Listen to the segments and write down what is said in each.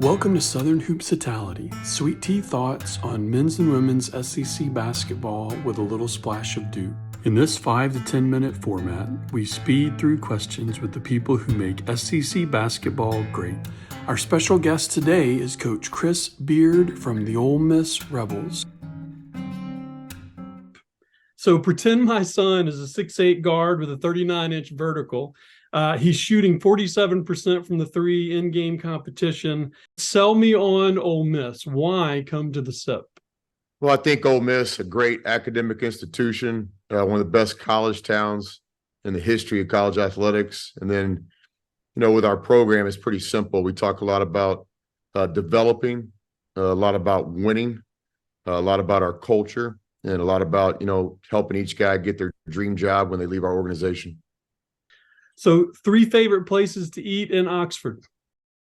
Welcome to Southern HOOPSitality, sweet tea thoughts on men's and women's SEC basketball with a little splash of Duke. In this 5 to 10 minute format, we speed through questions with the people who make SEC basketball great. Our special guest today is Coach Chris Beard from the Ole Miss Rebels. So pretend my son is a 6'8" guard with a 39-inch vertical. He's shooting 47% from the three in-game competition. Sell me on Ole Miss. Why come to the SIP? Well, I think Ole Miss, a great academic institution, one of the best college towns in the history of college athletics. And then, with our program, it's pretty simple. We talk a lot about developing, a lot about winning, a lot about our culture, and a lot about, helping each guy get their dream job when they leave our organization. So 3 favorite places to eat in Oxford.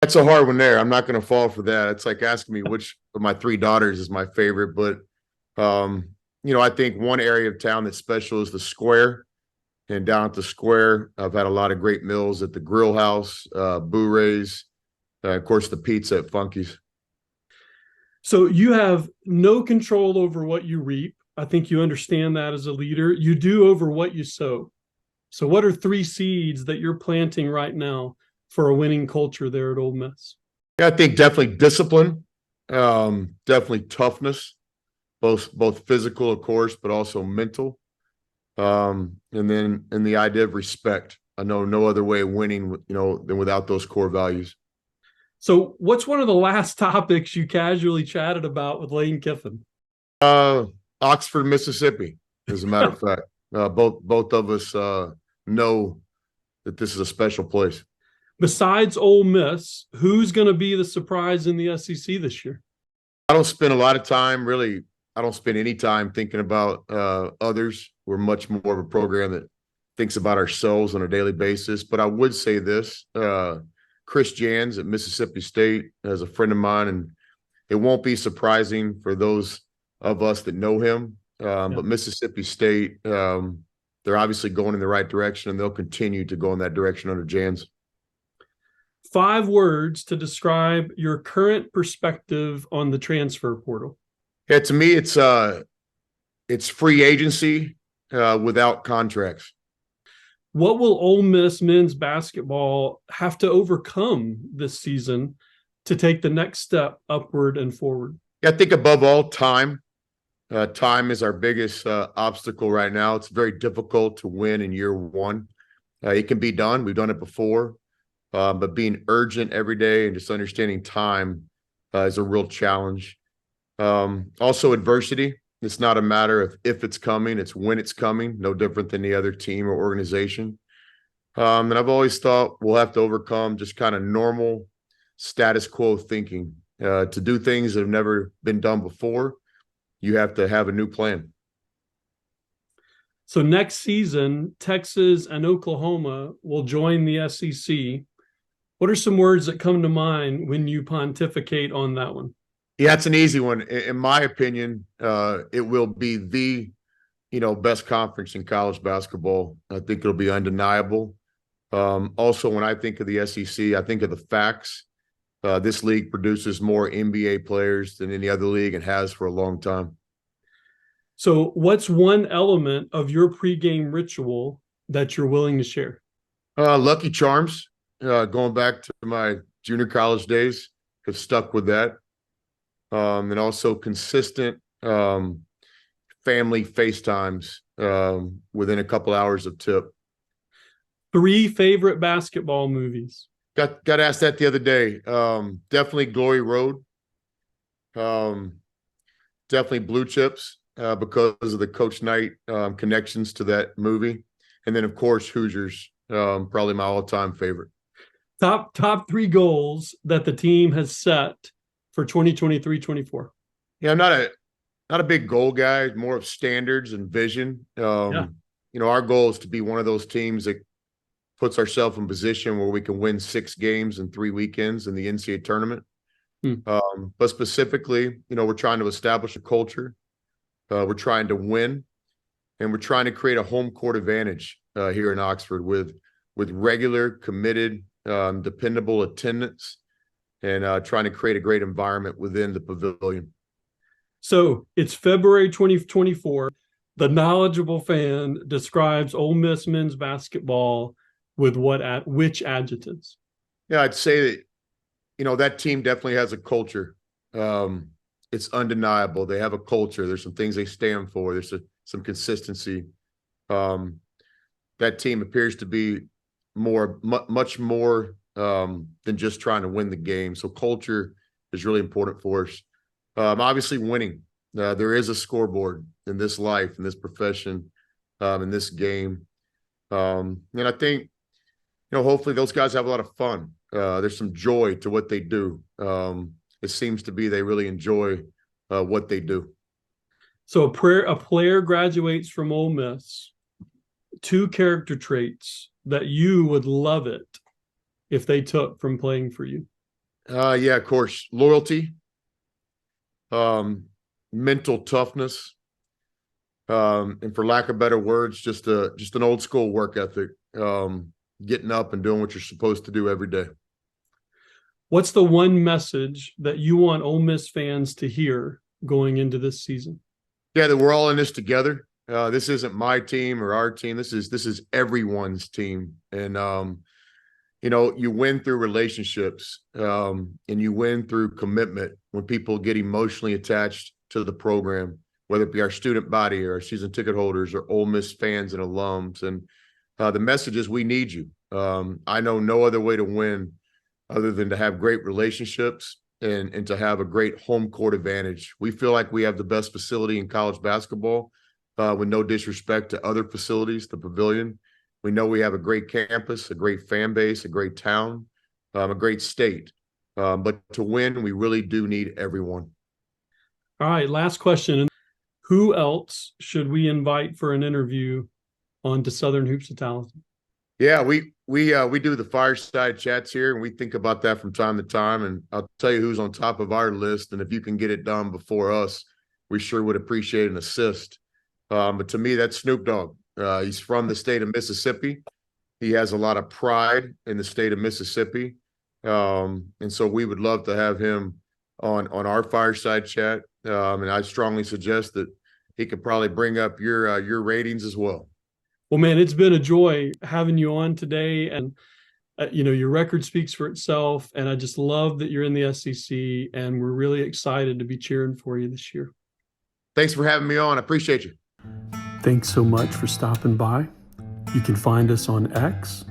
That's a hard one there. I'm not going to fall for that. It's like asking me which of my 3 daughters is my favorite. But, I think one area of town that's special is the Square. And down at the Square, I've had a lot of great meals at the Grill House, Bourre's, of course, the pizza at Funky's. So you have no control over what you reap. I think you understand that as a leader. You do over what you sow. So what are 3 seeds that you're planting right now for a winning culture there at Ole Miss? Yeah, I think definitely discipline, definitely toughness, both physical, of course, but also mental. And the idea of respect. I know no other way of winning, than without those core values. So what's one of the last topics you casually chatted about with Lane Kiffin? Oxford, Mississippi, as a matter of fact. Both of us know that this is a special place. Besides Ole Miss, who's going to be the surprise in the SEC this year? I don't spend a lot of time, really. I don't spend any time thinking about others. We're much more of a program that thinks about ourselves on a daily basis. But I would say this, Chris Jans at Mississippi State is a friend of mine, and it won't be surprising for those of us that know him. But Mississippi State, they're obviously going in the right direction, and they'll continue to go in that direction under Jans. 5 words to describe your current perspective on the transfer portal. Yeah, to me, it's free agency without contracts. What will Ole Miss men's basketball have to overcome this season to take the next step upward and forward? Yeah, I think above all, time. Time is our biggest obstacle right now. It's very difficult to win in year one. It can be done. We've done it before. But being urgent every day and just understanding time is a real challenge. Also, adversity. It's not a matter of if it's coming, it's when it's coming, no different than the other team or organization. And I've always thought we'll have to overcome just kind of normal status quo thinking. To do things that have never been done before, you have to have a new plan. So next season, Texas and Oklahoma will join the SEC. What are some words that come to mind when you pontificate on that one? Yeah, it's an easy one. In my opinion, it will be the, best conference in college basketball. I think it'll be undeniable. Also, when I think of the SEC, I think of the facts. This league produces more NBA players than any other league and has for a long time. So what's one element of your pregame ritual that you're willing to share? Lucky Charms, going back to my junior college days, have stuck with that. And also consistent family FaceTimes within a couple hours of tip. 3 favorite basketball movies. Got asked that the other day. Definitely Glory Road. Definitely Blue Chips because of the Coach Knight connections to that movie. And then, of course, Hoosiers, probably my all-time favorite. Top 3 goals that the team has set for 2023-24. Yeah, I'm not a big goal guy, more of standards and vision. Our goal is to be one of those teams that puts ourselves in position where we can win 6 games in 3 weekends in the NCAA tournament. But specifically, we're trying to establish a culture. We're trying to win, and we're trying to create a home court advantage here in Oxford with regular, committed, dependable attendance and trying to create a great environment within the pavilion. So it's February 2024. The knowledgeable fan describes Ole Miss men's basketball with which adjectives? Yeah, I'd say that, that team definitely has a culture. It's undeniable. They have a culture. There's some things they stand for. There's some consistency. That team appears to be much more than just trying to win the game. So culture is really important for us. Obviously, winning. There is a scoreboard in this life, in this profession, in this game. And I think, hopefully those guys have a lot of fun. There's some joy to what they do. It seems to be they really enjoy what they do. So a player graduates from Ole Miss. 2 character traits that you would love it if they took from playing for you. Yeah, of course. Loyalty, mental toughness, and for lack of better words, just an old school work ethic. Getting up and doing what you're supposed to do every day. What's the one message that you want Ole Miss fans to hear going into this season? Yeah, that we're all in this together. This isn't my team or our team. This is everyone's team. And you win through relationships, and you win through commitment when people get emotionally attached to the program, whether it be our student body or our season ticket holders or Ole Miss fans and alums. And the message is we need you. I know no other way to win other than to have great relationships and to have a great home court advantage. We feel like we have the best facility in college basketball, with no disrespect to other facilities, the pavilion. We know we have a great campus, a great fan base, a great town, a great state. But to win, we really do need everyone. All right, last question. Who else should we invite for an interview on to Southern Hoopsitality? Yeah, we do the fireside chats here, and we think about that from time to time. And I'll tell you who's on top of our list. And if you can get it done before us, we sure would appreciate an assist. But to me, that's Snoop Dogg. He's from the state of Mississippi. He has a lot of pride in the state of Mississippi. And so we would love to have him on our fireside chat. And I strongly suggest that he could probably bring up your ratings as well. Well, man, it's been a joy having you on today. And, your record speaks for itself. And I just love that you're in the SEC. And we're really excited to be cheering for you this year. Thanks for having me on. I appreciate you. Thanks so much for stopping by. You can find us on X,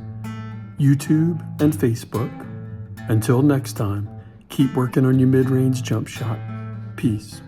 YouTube, and Facebook. Until next time, keep working on your mid-range jump shot. Peace.